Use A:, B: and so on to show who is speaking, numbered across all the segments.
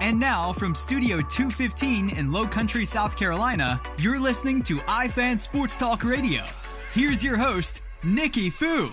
A: And now, from Studio 215 in Low Country, South Carolina, you're listening to iFan Sports Talk Radio. Here's your host, Nikki Fu.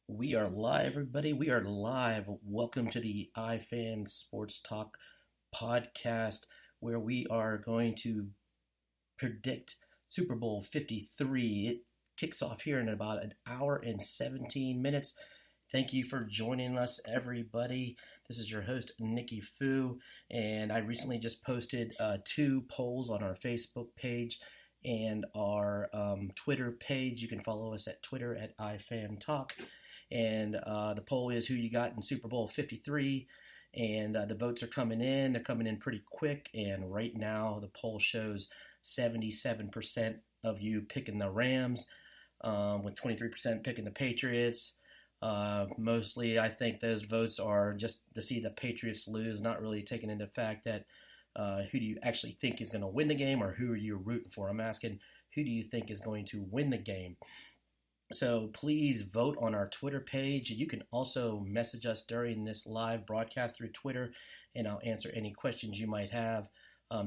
B: We are live, everybody. We are live. Welcome to the iFan Sports Talk podcast, where we are going to predict Super Bowl 53. It kicks off here in about an hour and 17 minutes. Thank you for joining us, everybody. This is your host, Nikki Fu, and I recently just posted 2 polls on our Facebook page and our Twitter page. You can follow us at Twitter at iFanTalk. And the poll is who you got in Super Bowl 53. And the votes are coming in. They're coming in pretty quick. And right now, the poll shows 77% of you picking the Rams, with 23% picking the Patriots. Mostly, I think those votes are just to see the Patriots lose, not really taking into fact that who do you actually think is going to win the game, or who are you rooting for? I'm asking, who do you think is going to win the game? So please vote on our Twitter page. You can also message us during this live broadcast through Twitter, and I'll answer any questions you might have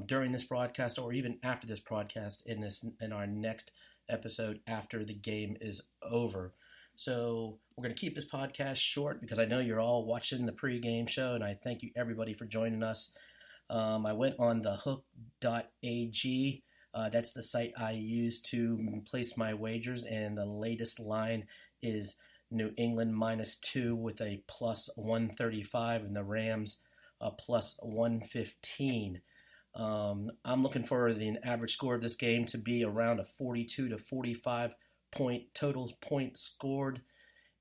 B: during this broadcast, or even after this broadcast in our next episode after the game is over. So we're going to keep this podcast short because I know you're all watching the pregame show, and I thank you everybody for joining us. I went on the hook.ag. That's the site I use to place my wagers, and the latest line is New England -2 with a plus 135, and the Rams plus 115. I'm looking for the average score of this game to be around a 42 to 45 point total points scored,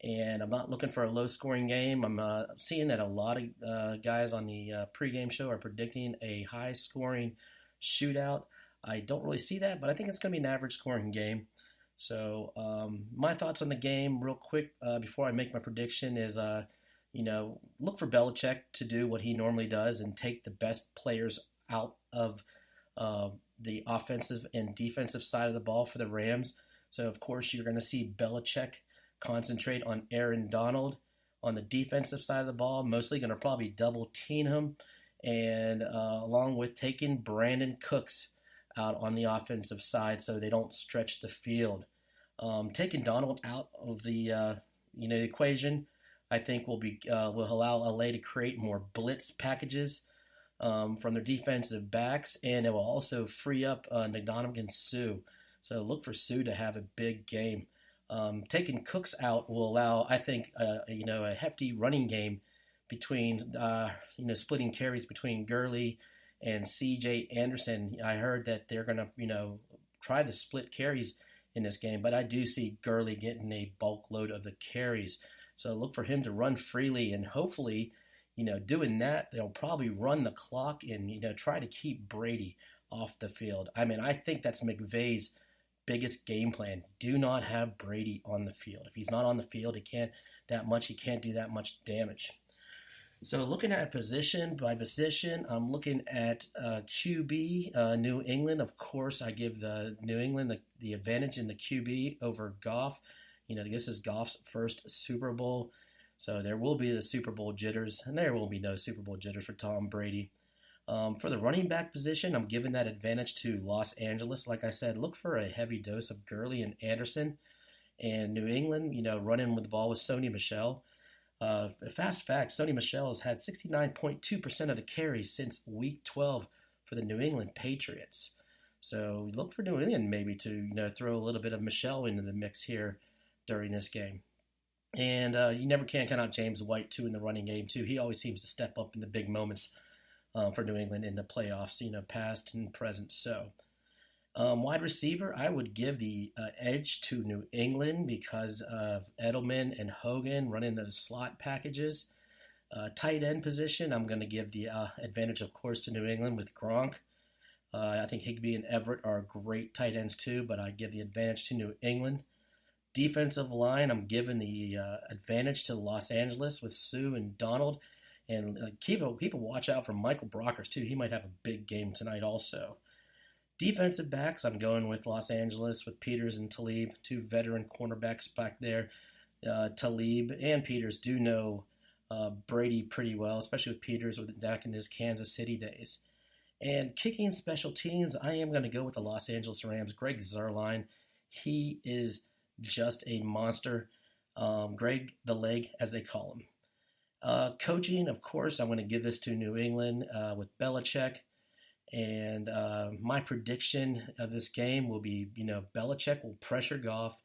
B: and I'm not looking for a low-scoring game. I'm seeing that a lot of guys on the pregame show are predicting a high-scoring shootout. I don't really see that, but I think it's going to be an average scoring game. So my thoughts on the game real quick before I make my prediction is, look for Belichick to do what he normally does and take the best players out of the offensive and defensive side of the ball for the Rams. So, of course, you're going to see Belichick concentrate on Aaron Donald on the defensive side of the ball, mostly going to probably double team him, and along with taking Brandon Cooks out on the offensive side so they don't stretch the field. Taking Donald out of the equation, I think will allow LA to create more blitz packages from their defensive backs, and it will also free up Ndamukong Suh. So look for Suh to have a big game. Taking Cooks out will allow, I think, a hefty running game between splitting carries between Gurley and C.J. Anderson. I heard that they're going to, try to split carries in this game, but I do see Gurley getting a bulk load of the carries. So look for him to run freely, and hopefully, doing that, they'll probably run the clock and, try to keep Brady off the field. I mean, I think that's McVay's biggest game plan. Do not have Brady on the field. If he's not on the field, he can't do that much damage. So looking at position by position, I'm looking at QB, New England. Of course, I give the New England the advantage in the QB over Goff. This is Goff's first Super Bowl, so there will be the Super Bowl jitters, and there will be no Super Bowl jitters for Tom Brady. For the running back position, I'm giving that advantage to Los Angeles. Like I said, look for a heavy dose of Gurley and Anderson. And New England, running with the ball with Sony Michel. Fast fact, Sony Michel has had 69.2% of the carries since Week 12 for the New England Patriots. So look for New England maybe to throw a little bit of Michel into the mix here. during this game. And you never can count out James White, too, in the running game, too. He always seems to step up in the big moments for New England in the playoffs, past and present. So, wide receiver, I would give the edge to New England because of Edelman and Hogan running those slot packages. Tight end position, I'm going to give the advantage, of course, to New England with Gronk. I think Higbee and Everett are great tight ends too, but I give the advantage to New England. Defensive line, I'm giving the advantage to Los Angeles with Sue and Donald. And keep a watch out for Michael Brockers too. He might have a big game tonight also. Defensive backs, I'm going with Los Angeles with Peters and Talib, two veteran cornerbacks back there. Talib and Peters do know Brady pretty well, especially with Peters back in his Kansas City days. And kicking special teams, I am going to go with the Los Angeles Rams. Greg Zuerlein, he is just a monster. Greg the Leg, as they call him. Coaching, of course, I'm going to give this to New England with Belichick. And my prediction of this game will be, Belichick will pressure Goff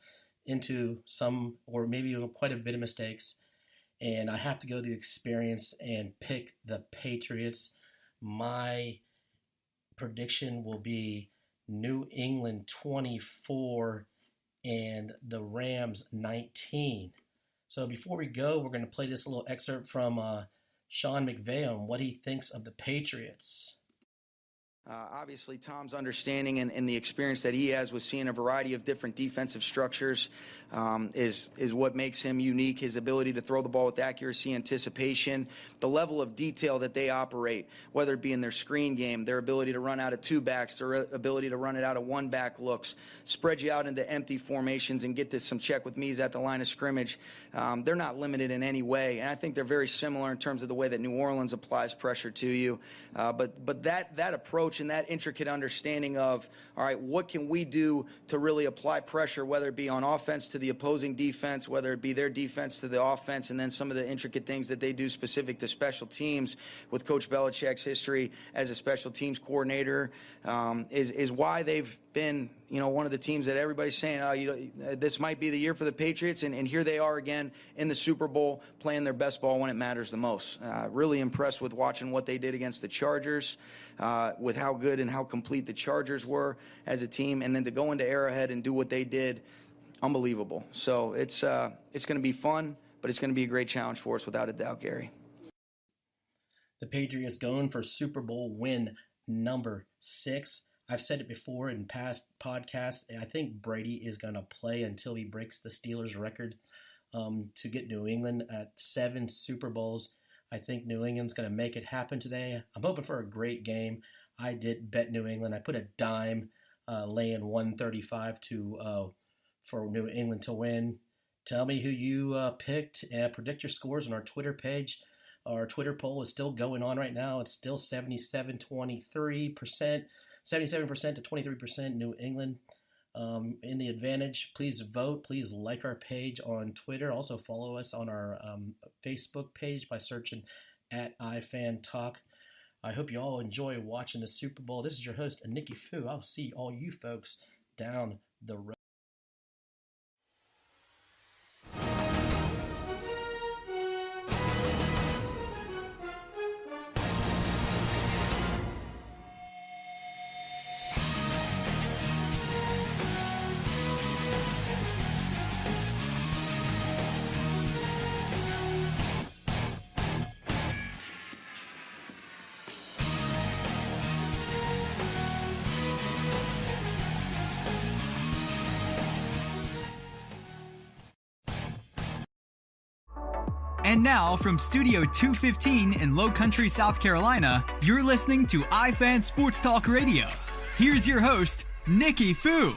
B: into some or maybe quite a bit of mistakes. And I have to go the experience and pick the Patriots. My prediction will be New England 24 and the Rams 19. So before we go, we're going to play this little excerpt from Sean McVay on what he thinks of the Patriots.
C: Obviously, Tom's understanding and the experience that he has with seeing a variety of different defensive structures is what makes him unique. His ability to throw the ball with accuracy, anticipation, the level of detail that they operate, whether it be in their screen game, their ability to run out of two backs, their ability to run it out of one back looks, spread you out into empty formations and get to some check with me's at the line of scrimmage. They're not limited in any way, and I think they're very similar in terms of the way that New Orleans applies pressure to you. But that approach and that intricate understanding of, all right, what can we do to really apply pressure, whether it be on offense to the opposing defense, whether it be their defense to the offense, and then some of the intricate things that they do specific to special teams with Coach Belichick's history as a special teams coordinator is why they've been, one of the teams that everybody's saying, this might be the year for the Patriots, and here they are again in the Super Bowl playing their best ball when it matters the most. Really impressed with watching what they did against the Chargers, with how good and how complete the Chargers were as a team, and then to go into Arrowhead and do what they did, unbelievable. So it's going to be fun, but it's going to be a great challenge for us without a doubt, Gary.
B: The Patriots going for Super Bowl win number 6. I've said it before in past podcasts. I think Brady is going to play until he breaks the Steelers record to get New England at 7 Super Bowls. I think New England's going to make it happen today. I'm hoping for a great game. I did bet New England. I put a dime laying 135 for New England to win. Tell me who you picked and predict your scores on our Twitter page. Our Twitter poll is still going on right now. It's still 77% to 23% New England in the advantage. Please vote. Please like our page on Twitter. Also follow us on our Facebook page by searching at iFanTalk. I hope you all enjoy watching the Super Bowl. This is your host, Nikki Fu. I'll see all you folks down the road.
A: And now, from Studio 215 in Low Country, South Carolina, you're listening to iFan Sports Talk Radio. Here's your host, Nikki Fu.